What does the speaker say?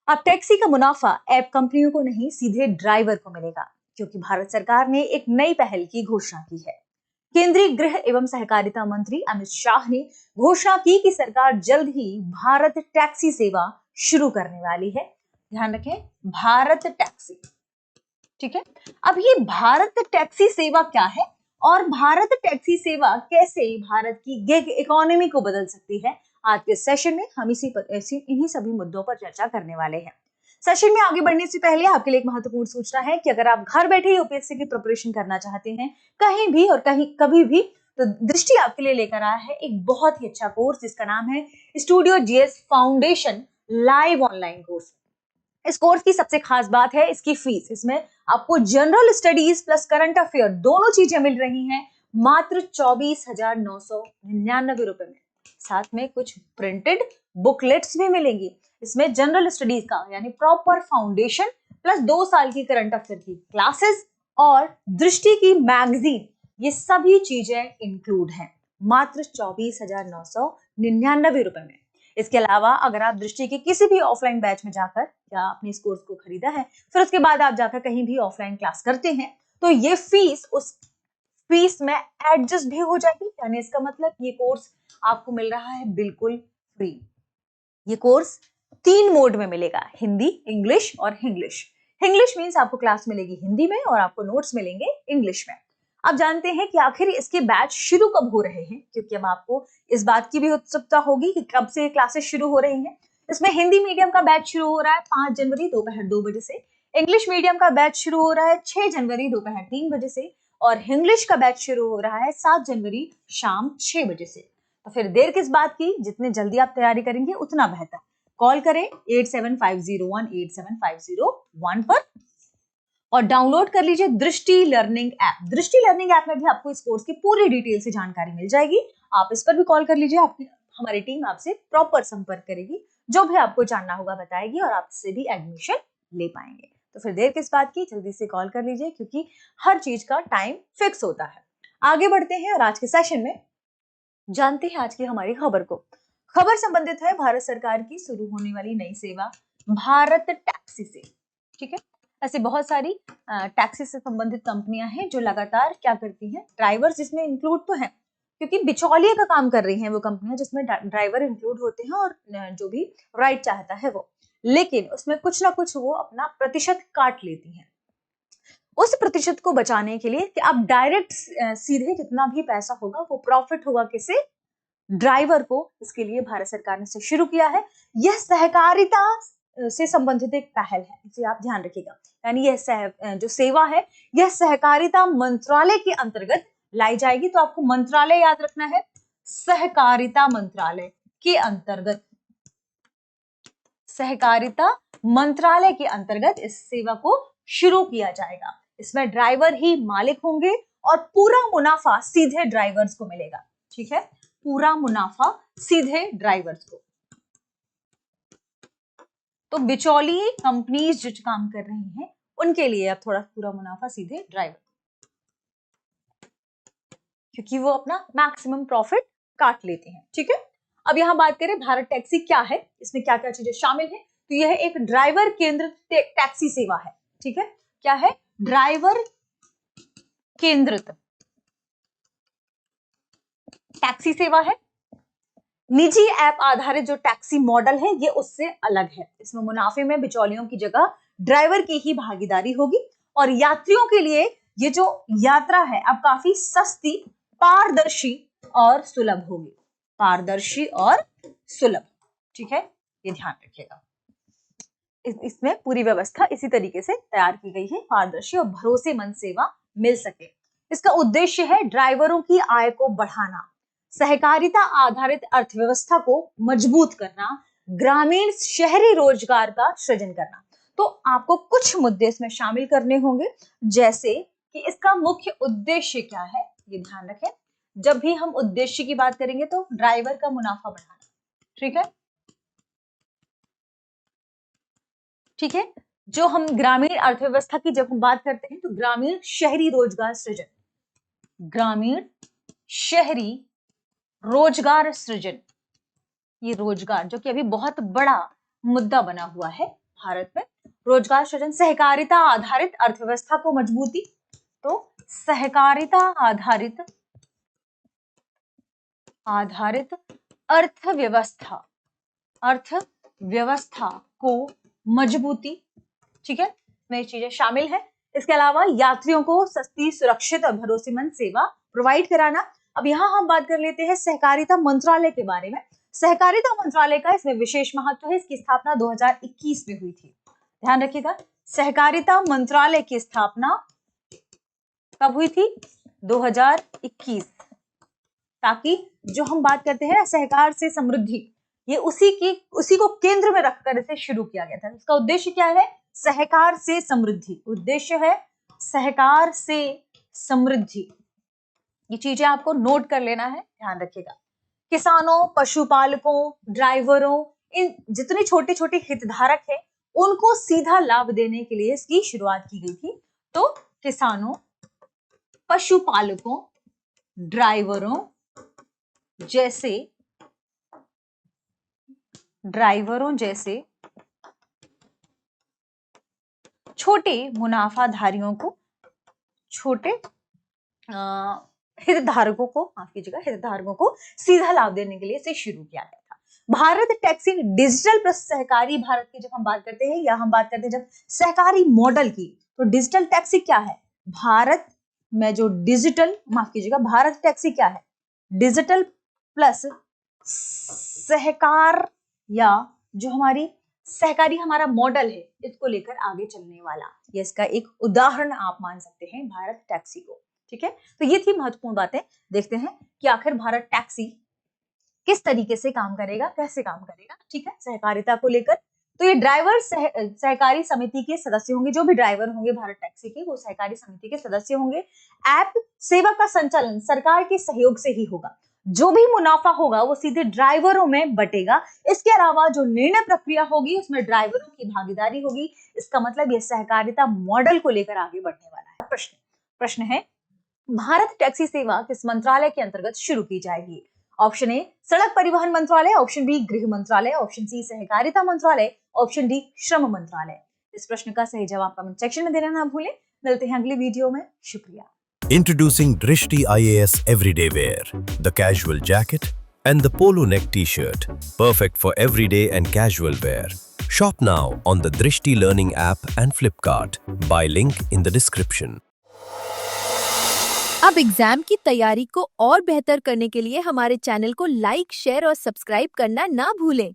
अब टैक्सी का मुनाफा ऐप कंपनियों को नहीं, सीधे ड्राइवर को मिलेगा, क्योंकि भारत सरकार ने एक नई पहल की घोषणा की है। केंद्रीय गृह एवं सहकारिता मंत्री अमित शाह ने घोषणा की कि सरकार जल्द ही भारत टैक्सी सेवा शुरू करने वाली है। ध्यान रखें, भारत टैक्सी। ठीक है, अब ये भारत टैक्सी सेवा क्या है और भारत टैक्सी सेवा कैसे भारत की गिग इकोनॉमी को बदल सकती है, आज के सेशन में हम इन्हीं सभी मुद्दों पर चर्चा करने वाले हैं। सेशन में आगे बढ़ने से पहले आपके लिए एक महत्वपूर्ण सूचना है कि अगर आप घर बैठे यूपीएससी की प्रिपरेशन करना चाहते हैं कहीं भी और कहीं कभी भी, तो दृष्टि आपके लिए लेकर आया है एक बहुत ही अच्छा कोर्स जिसका नाम है studio GS foundation live online course. इस कोर्स की सबसे खास बात है इसकी फीस। इसमें आपको general studies plus current affair दोनों चीजें मिल रही हैं मात्र 24,999 रुपए में। साथ में कुछ प्रिंटेड बुकलेट्स भी मिलेंगी। इसमें जनरल स्टडीज का यानी प्रॉपर फाउंडेशन प्लस 2 साल की करंट अफेयर की क्लासेस और दृष्टि की मैगजीन, ये सभी चीजें इंक्लूड हैं मात्र 24,999 रुपए में। इसके अलावा अगर आप दृष्टि के किसी भी ऑफलाइन बैच में जाकर या अपने इस कोर्स को खरीदा है, फिर उसके बाद आप जाकर कहीं भी ऑफलाइन क्लास करते हैं, तो ये फीस उस फीस में एडजस्ट भी हो जाएगी। यानी इसका मतलब ये कोर्स आपको मिल रहा है बिल्कुल फ्री। ये कोर्स 3 मोड में मिलेगा, हिंदी, इंग्लिश और हिंग्लिश। हिंग्लिश मीन्स आपको क्लास मिलेगी हिंदी में और आपको नोट्स मिलेंगे इंग्लिश में। अब जानते हैं कि आखिर इसके बैच शुरू कब हो रहे हैं, क्योंकि अब आपको इस बात की भी उत्सुकता होगी कि कब से क्लासेस शुरू हो रही हैं। इसमें हिंदी मीडियम का बैच शुरू हो रहा है 5 जनवरी दोपहर 2 बजे से, इंग्लिश मीडियम का बैच शुरू हो रहा है 6 जनवरी दोपहर 3 बजे से और हिंग्लिश का बैच शुरू हो रहा है 7 जनवरी शाम 6 बजे से। तो फिर देर किस बात की, जितने जल्दी आप तैयारी करेंगे उतना बेहतर। कॉल करें 8750187501 पर और डाउनलोड कर लीजिए दृष्टि लर्निंग ऐप। दृष्टि लर्निंग ऐप में भी आपको इस कोर्स की पूरी डिटेल से जानकारी मिल जाएगी। आप इस पर भी कॉल कर लीजिए, आपकी हमारी टीम आपसे प्रॉपर संपर्क करेगी, जो भी आपको जानना होगा बताएगी और आपसे भी एडमिशन ले पाएंगे। तो फिर देर किस बात की, जल्दी से कॉल कर लीजिए, क्योंकि हर चीज का टाइम फिक्स होता है। आगे बढ़ते हैं और आज के सेशन में जानते हैं आज की हमारी खबर को। खबर संबंधित है भारत सरकार की शुरू होने वाली नई सेवा भारत टैक्सी से। ठीक है, ऐसी बहुत सारी टैक्सी से संबंधित कंपनियां हैं जो लगातार क्या करती हैं, ड्राइवर जिसमें इंक्लूड तो है, क्योंकि बिचौलिए का काम कर रही हैं वो कंपनियां जिसमें ड्राइवर इंक्लूड होते हैं और जो भी राइड चाहता है वो, लेकिन उसमें कुछ ना कुछ वो अपना प्रतिशत काट लेती हैं। उस प्रतिशत को बचाने के लिए कि अब डायरेक्ट सीधे जितना भी पैसा होगा वो प्रॉफिट होगा किसे, ड्राइवर को। इसके लिए भारत सरकार ने इसे शुरू किया है। यह सहकारिता से संबंधित एक पहल है, इसे आप ध्यान रखिएगा। यानी यह जो सेवा है यह सहकारिता मंत्रालय के अंतर्गत लाई जाएगी। तो आपको मंत्रालय याद रखना है, सहकारिता मंत्रालय के अंतर्गत, सहकारिता मंत्रालय के अंतर्गत इस सेवा को शुरू किया जाएगा। इसमें ड्राइवर ही मालिक होंगे और पूरा मुनाफा सीधे ड्राइवर्स को मिलेगा। ठीक है, पूरा मुनाफा सीधे ड्राइवर्स को। तो बिचौलिए कंपनीज जो काम कर रही हैं उनके लिए अब थोड़ा पूरा मुनाफा सीधे ड्राइवर, क्योंकि वो अपना मैक्सिमम प्रॉफिट काट लेते हैं। ठीक है, अब यहां बात करें भारत टैक्सी क्या है, इसमें क्या क्या चीजें शामिल है। तो यह एक ड्राइवर केंद्रित टैक्सी सेवा है। ठीक है, क्या है, ड्राइवर केंद्रित टैक्सी सेवा है। निजी ऐप आधारित जो टैक्सी मॉडल है ये उससे अलग है। इसमें मुनाफे में बिचौलियों की जगह ड्राइवर की ही भागीदारी होगी और यात्रियों के लिए ये जो यात्रा है अब काफी सस्ती, पारदर्शी और सुलभ होगी। पारदर्शी और सुलभ। ठीक है, ये ध्यान रखिएगा। इसमें पूरी व्यवस्था इसी तरीके से तैयार की गई है, पारदर्शी और भरोसेमंद सेवा मिल सके। इसका उद्देश्य है ड्राइवरों की आय को बढ़ाना, सहकारिता आधारित अर्थव्यवस्था को मजबूत करना, ग्रामीण शहरी रोजगार का सृजन करना। तो आपको कुछ मुद्दे इसमें शामिल करने होंगे, जैसे कि इसका मुख्य उद्देश्य क्या है, ये ध्यान रखें। जब भी हम उद्देश्य की बात करेंगे तो ड्राइवर का मुनाफा बढ़ाना। ठीक है, ठीक है, जो हम ग्रामीण अर्थव्यवस्था की जब हम बात करते हैं तो ग्रामीण शहरी रोजगार सृजन, ग्रामीण शहरी रोजगार सृजन, ये रोजगार जो कि अभी बहुत बड़ा मुद्दा बना हुआ है, भारत में रोजगार सृजन, सहकारिता आधारित अर्थव्यवस्था को मजबूती, तो सहकारिता आधारित अर्थव्यवस्था को मजबूती, ठीक है, में चीजें शामिल है। इसके अलावा यात्रियों को सस्ती, सुरक्षित और भरोसेमंद सेवा प्रोवाइड कराना। अब यहाँ हम बात कर लेते हैं सहकारिता मंत्रालय के बारे में। सहकारिता मंत्रालय का इसमें विशेष महत्व है। इसकी स्थापना 2021 में हुई थी। ध्यान रखिएगा, सहकारिता मंत्रालय की स्थापना कब हुई थी? 2021। ताकि जो हम बात करते हैं सहकार से समृद्धि, ये उसी को केंद्र में रखकर इसे शुरू किया गया था। इसका उद्देश्य क्या है? सहकार से समृद्धि। उद्देश्य है सहकार से समृद्धि। ये चीजें आपको नोट कर लेना है, ध्यान रखिएगा। किसानों, पशुपालकों, ड्राइवरों, इन जितने छोटे छोटे हितधारक हैं उनको सीधा लाभ देने के लिए इसकी शुरुआत की गई थी। तो किसानों, पशुपालकों, ड्राइवरों जैसे छोटे मुनाफाधारियों को, छोटे हितधारकों को सीधा लाभ देने के लिए इसे शुरू किया गया था। भारत टैक्सी डिजिटल प्लस सहकारी भारत की जब हम बात करते हैं, या हम बात करते हैं जब सहकारी मॉडल की, तो डिजिटल टैक्सी क्या है? भारत में जो भारत टैक्सी क्या है? डिजिटल प्लस सहकार, या जो हमारी सहकारी हमारा मॉडल है, इसको लेकर आगे चलने वाला, ये इसका एक उदाहरण आप मान सकते हैं भारत टैक्सी को। ठीक है, तो ये थी महत्वपूर्ण बातें। देखते हैं कि आखिर भारत टैक्सी किस तरीके से काम करेगा, कैसे काम करेगा। ठीक है, सहकारिता को लेकर। तो ये ड्राइवर सहकारी समिति के सदस्य होंगे। जो भी ड्राइवर होंगे भारत टैक्सी के, वो सहकारी समिति के सदस्य होंगे। ऐप सेवा का संचालन सरकार के सहयोग से ही होगा। जो भी मुनाफा होगा वो सीधे ड्राइवरों में बटेगा। इसके अलावा जो निर्णय प्रक्रिया होगी उसमें ड्राइवरों की भागीदारी होगी। इसका मतलब ये सहकारिता मॉडल को लेकर आगे बढ़ने वाला है। प्रश्न है, भारत टैक्सी सेवा किस मंत्रालय के अंतर्गत शुरू की जाएगी? ऑप्शन ए सड़क परिवहन मंत्रालय, ऑप्शन बी गृह मंत्रालय, ऑप्शन सी सहकारिता मंत्रालय, ऑप्शन डी श्रम मंत्रालय। इस प्रश्न का सही जवाब कमेंट सेक्शन में देना ना भूलें। मिलते हैं अगली वीडियो में। शुक्रिया। Introducing Drishti IAS Everyday Wear, the casual jacket and the polo neck t-shirt, perfect for everyday and casual wear. Shop now on the Drishti Learning app and Flipkart. Buy link in the description. अब exam की तैयारी को और बेहतर करने के लिए हमारे चैनल को लाइक, शेयर और सब्सक्राइब करना ना भूलें।